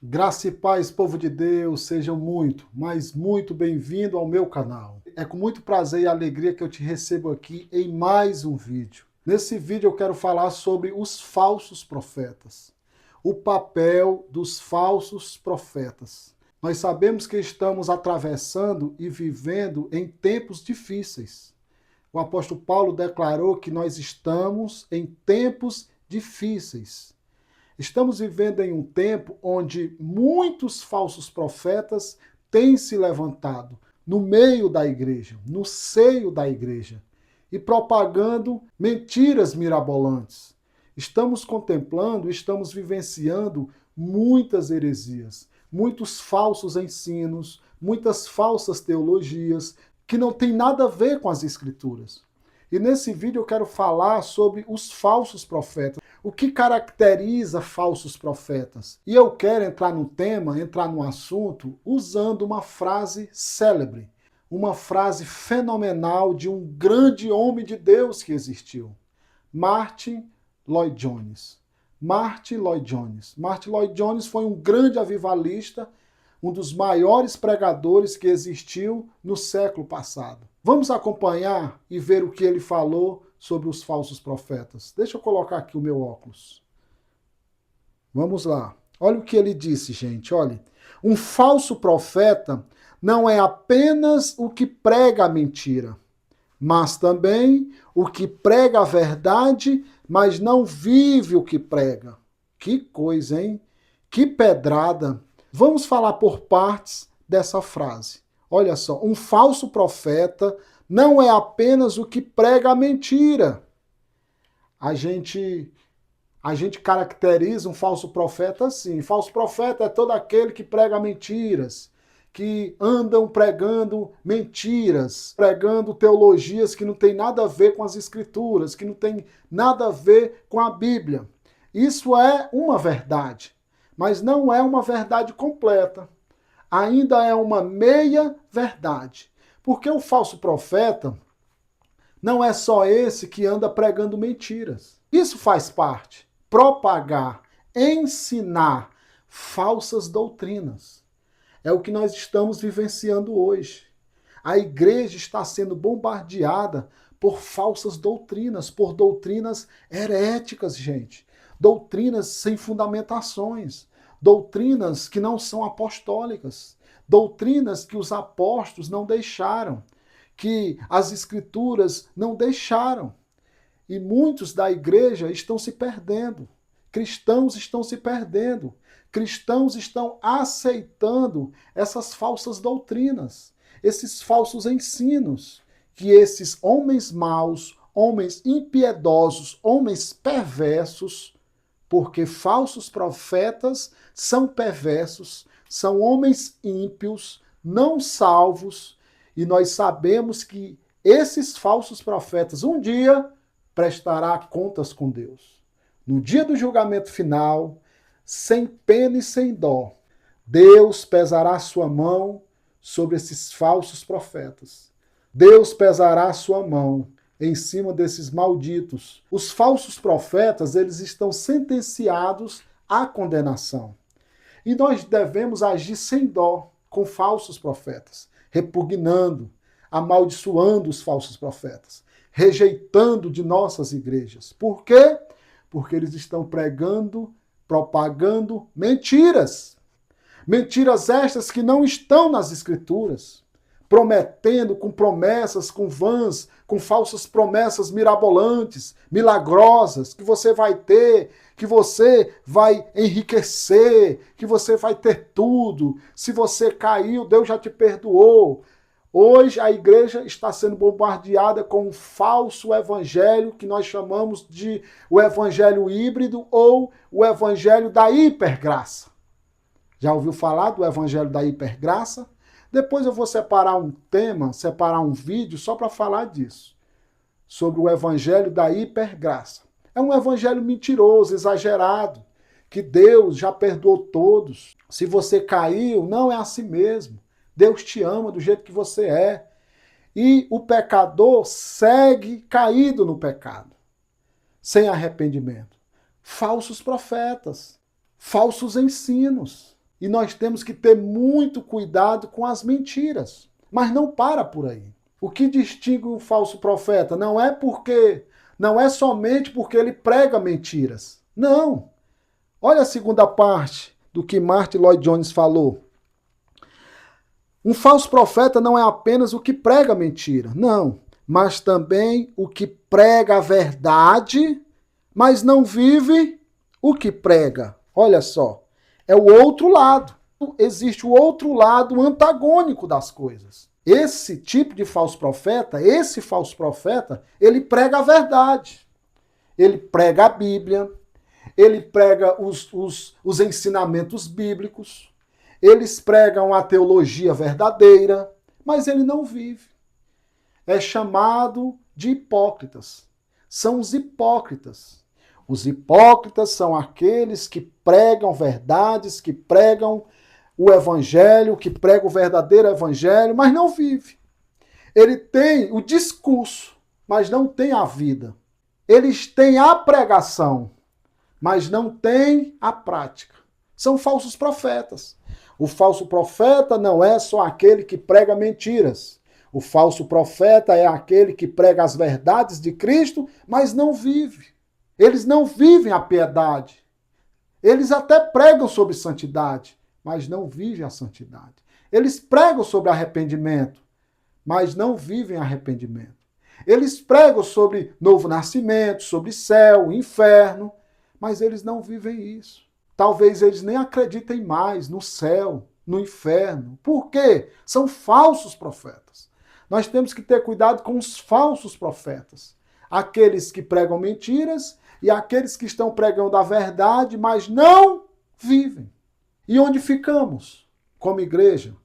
Graça e paz, povo de Deus, sejam muito, mas muito bem-vindo ao meu canal. É com muito prazer e alegria que eu te recebo aqui em mais um vídeo. Nesse vídeo eu quero falar sobre os falsos profetas, o papel dos falsos profetas. Nós sabemos que estamos atravessando e vivendo em tempos difíceis. O apóstolo Paulo declarou que nós estamos em tempos difíceis. Estamos vivendo em um tempo onde muitos falsos profetas têm se levantado no meio da igreja, no seio da igreja, e propagando mentiras mirabolantes. Estamos contemplando, estamos vivenciando muitas heresias, muitos falsos ensinos, muitas falsas teologias que não têm nada a ver com as Escrituras. E nesse vídeo eu quero falar sobre os falsos profetas. O que caracteriza falsos profetas? E eu quero entrar no tema, entrar no assunto, usando uma frase célebre, uma frase fenomenal de um grande homem de Deus que existiu, Martyn Lloyd-Jones. Martyn Lloyd-Jones. Martyn Lloyd-Jones foi um grande avivalista, um dos maiores pregadores que existiu no século passado. Vamos acompanhar e ver o que ele falou sobre os falsos profetas. Deixa eu colocar aqui o meu óculos. Vamos lá. Olha o que ele disse, gente. Olha, um falso profeta não é apenas o que prega a mentira, mas também o que prega a verdade, mas não vive o que prega. Que coisa, hein? Que pedrada! Vamos falar por partes dessa frase. Olha só, um falso profeta não é apenas o que prega a mentira. A gente caracteriza um falso profeta assim. Falso profeta é todo aquele que prega mentiras, que andam pregando mentiras, pregando teologias que não tem nada a ver com as Escrituras, que não tem nada a ver com a Bíblia. Isso é uma verdade, mas não é uma verdade completa. Ainda é uma meia verdade. Porque o falso profeta não é só esse que anda pregando mentiras. Isso faz parte. Propagar, ensinar falsas doutrinas. É o que nós estamos vivenciando hoje. A igreja está sendo bombardeada por falsas doutrinas, por doutrinas heréticas, gente. Doutrinas sem fundamentações. Doutrinas que não são apostólicas. Doutrinas que os apóstolos não deixaram. Que as escrituras não deixaram. E muitos da igreja estão se perdendo. Cristãos estão se perdendo. Cristãos estão aceitando essas falsas doutrinas, esses falsos ensinos que esses homens maus, homens impiedosos, homens perversos, porque falsos profetas são perversos, são homens ímpios, não salvos, e nós sabemos que esses falsos profetas um dia prestará contas com Deus. No dia do julgamento final, sem pena e sem dó, Deus pesará sua mão sobre esses falsos profetas. Deus pesará sua mão em cima desses malditos. Os falsos profetas, eles estão sentenciados à condenação. E nós devemos agir sem dó com falsos profetas, repugnando, amaldiçoando os falsos profetas, rejeitando de nossas igrejas. Por quê? Porque eles estão pregando, propagando mentiras. Mentiras estas que não estão nas Escrituras, prometendo com promessas, com vãs, com falsas promessas mirabolantes, milagrosas, que você vai ter, que você vai enriquecer, que você vai ter tudo. Se você caiu, Deus já te perdoou. Hoje a igreja está sendo bombardeada com um falso evangelho que nós chamamos de o evangelho híbrido ou o evangelho da hipergraça. Já ouviu falar do evangelho da hipergraça? Depois eu vou separar um tema, separar um vídeo só para falar disso. Sobre o evangelho da hipergraça. É um evangelho mentiroso, exagerado, que Deus já perdoou todos. Se você caiu, não é assim mesmo. Deus te ama do jeito que você é. E o pecador segue caído no pecado, sem arrependimento. Falsos profetas, falsos ensinos. E nós temos que ter muito cuidado com as mentiras. Mas não para por aí. O que distingue um falso profeta não é somente porque ele prega mentiras. Não. Olha a segunda parte do que Martyn Lloyd-Jones falou. Um falso profeta não é apenas o que prega mentira, não, mas também o que prega a verdade, mas não vive o que prega. Olha só, é o outro lado. Existe o outro lado antagônico das coisas. Esse tipo de falso profeta, ele prega a verdade. Ele prega a Bíblia, ele prega os ensinamentos bíblicos, eles pregam a teologia verdadeira, mas ele não vive. É chamado de hipócritas. São os hipócritas. Os hipócritas são aqueles que pregam verdades, que pregam o evangelho, que pregam o verdadeiro evangelho, mas não vive. Ele tem o discurso, mas não tem a vida. Eles têm a pregação, mas não têm a prática. São falsos profetas. O falso profeta não é só aquele que prega mentiras. O falso profeta é aquele que prega as verdades de Cristo, mas não vive. Eles não vivem a piedade. Eles até pregam sobre santidade, mas não vivem a santidade. Eles pregam sobre arrependimento, mas não vivem arrependimento. Eles pregam sobre novo nascimento, sobre céu, inferno, mas eles não vivem isso. Talvez eles nem acreditem mais no céu, no inferno. Por quê? São falsos profetas. Nós temos que ter cuidado com os falsos profetas. Aqueles que pregam mentiras e aqueles que estão pregando a verdade, mas não vivem. E onde ficamos? Como igreja,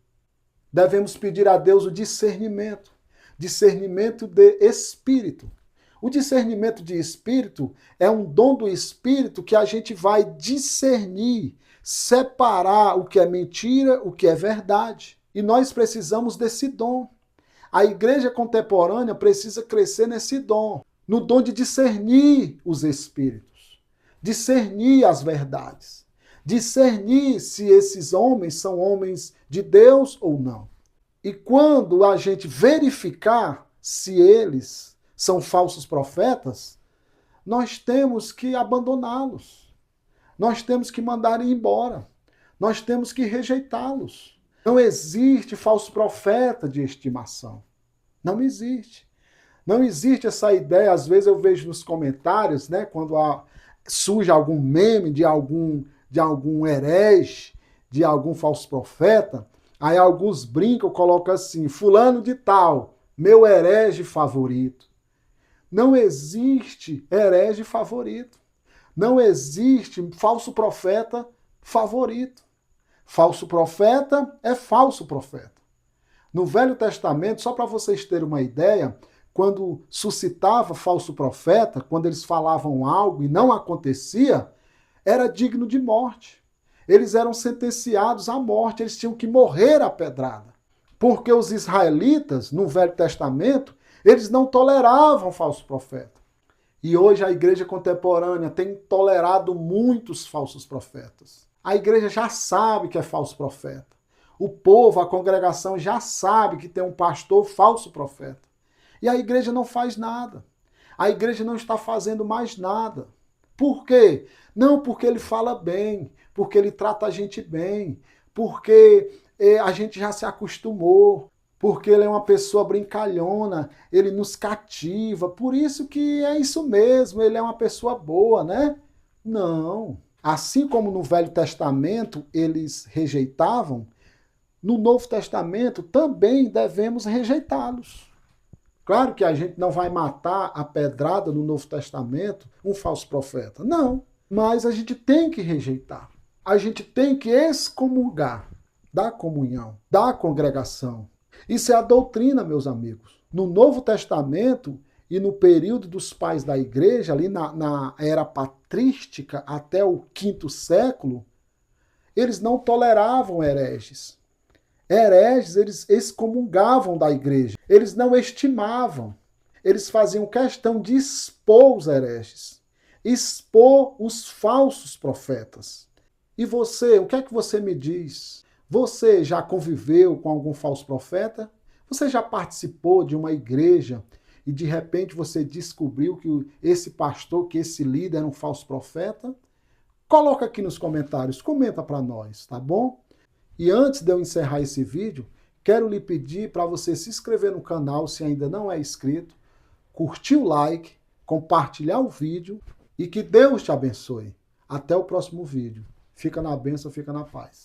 devemos pedir a Deus o discernimento. Discernimento de espírito. O discernimento de espírito é um dom do espírito que a gente vai discernir, separar o que é mentira, o que é verdade. E nós precisamos desse dom. A igreja contemporânea precisa crescer nesse dom, no dom de discernir os espíritos, discernir as verdades, discernir se esses homens são homens de Deus ou não. E quando a gente verificar se eles são falsos profetas, nós temos que abandoná-los. Nós temos que mandar embora. Nós temos que rejeitá-los. Não existe falso profeta de estimação. Não existe. Não existe essa ideia, às vezes eu vejo nos comentários, né, quando surge algum meme de algum herege, de algum falso profeta, aí alguns brincam, colocam assim, fulano de tal, meu herege favorito. Não existe herege favorito. Não existe falso profeta favorito. Falso profeta é falso profeta. No Velho Testamento, só para vocês terem uma ideia, quando suscitava falso profeta, quando eles falavam algo e não acontecia, era digno de morte. Eles eram sentenciados à morte, eles tinham que morrer à pedrada. Porque os israelitas, no Velho Testamento, eles não toleravam falso profeta. E hoje a igreja contemporânea tem tolerado muitos falsos profetas. A igreja já sabe que é falso profeta. O povo, a congregação já sabe que tem um pastor falso profeta. E a igreja não faz nada. A igreja não está fazendo mais nada. Por quê? Não porque ele fala bem, porque ele trata a gente bem, porque a gente já se acostumou, porque ele é uma pessoa brincalhona, ele nos cativa, por isso que é isso mesmo, ele é uma pessoa boa, né? Não. Assim como no Velho Testamento eles rejeitavam, no Novo Testamento também devemos rejeitá-los. Claro que a gente não vai matar a pedrada no Novo Testamento um falso profeta, não. Mas a gente tem que rejeitar. A gente tem que excomungar da comunhão, da congregação. Isso é a doutrina, meus amigos. No Novo Testamento e no período dos pais da igreja, ali na era patrística até o V século, eles não toleravam hereges. Hereges, eles excomungavam da igreja. Eles não estimavam. Eles faziam questão de expor os hereges, expor os falsos profetas. E você, o que é que você me diz? Você já conviveu com algum falso profeta? Você já participou de uma igreja e de repente você descobriu que esse pastor, que esse líder era um falso profeta? Coloca aqui nos comentários, comenta para nós, tá bom? E antes de eu encerrar esse vídeo, quero lhe pedir para você se inscrever no canal se ainda não é inscrito, curtir o like, compartilhar o vídeo e que Deus te abençoe. Até o próximo vídeo. Fica na bênção, fica na paz.